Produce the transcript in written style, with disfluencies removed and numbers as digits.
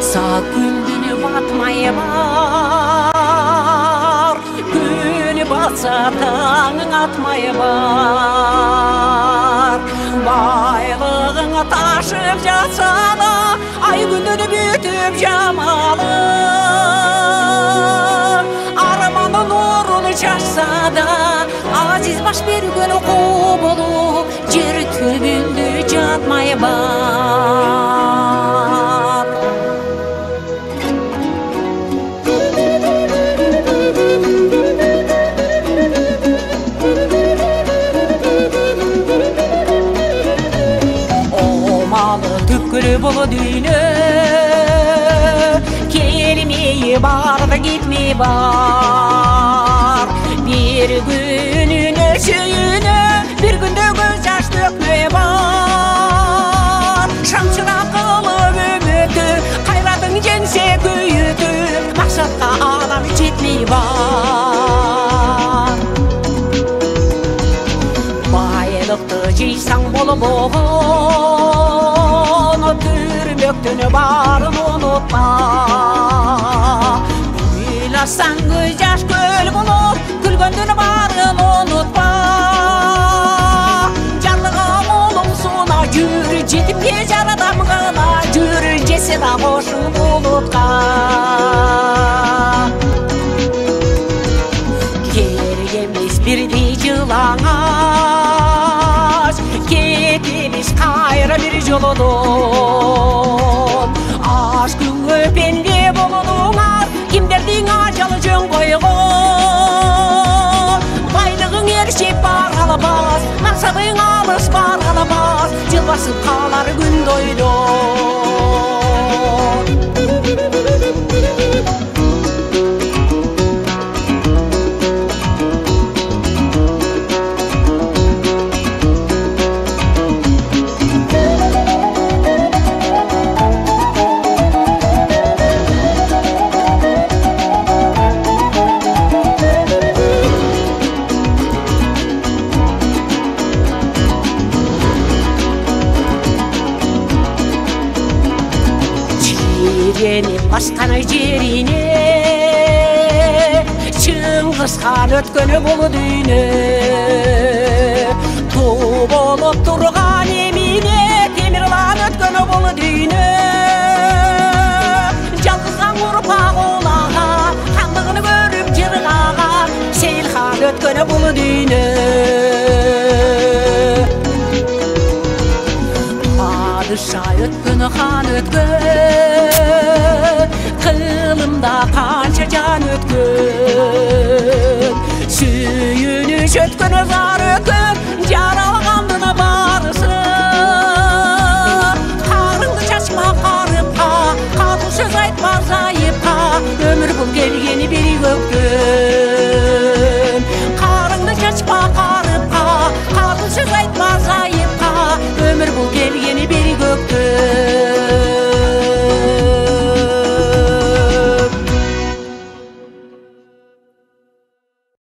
Sağ gündünü batmaya var, günü batsa tağın atmaya var. Baylığına taşıp жатsa da ay gündünü bütüp jamalı. Armanın nurunu çaşsa da aziz baş bir gün oku bolup jer tübündü jatmaya var. Tükkürü bolu düğünü kelmeyi bar da gitmeyi bar. Bir günün ölçüyünü bir günde göz yaş dökmeyi var. Şamçına kılıp ümütü kayradın jense köyütü maksatka adam jetmeyi var. Baylıkты жейсаң болып оғын түрмектіні барын ұнытма. Ойласаң көз жаш көл болып күлгендіні барын ұнытма. Жарлыға молың суна жүр жетіп те жарадам ғана жүр жесе да қошын ұлытқа. Керек емес бірдей жылаңаш кетеміз қайра бір жолыдың. Аш күңі пенде болудыңар кімдердің ажалы жөн қойғын. Байлығың ершеп бар қалабас, мақсадың алыс бар қалабас, жыл басып қалар күн дойды. Басқаны жеріне Шыңғысхан өткені бұл дүйіне. Ту болып тұрған еміне Темірлан өткені бұл дүйіне. Жалғызған ұрпақ олаға хандығыны көріп жырғаға Сейілхан өткені бұл дүйіне. Падыша өткені хан өткен Қылымда қанша жан өткен. Сүйініш өткен зар өткен жаралғандына барысы. Қарыңды шашма қарыпқа, қатыл сөз айтма зайыпқа. Өмір бұл келгені бері көктен.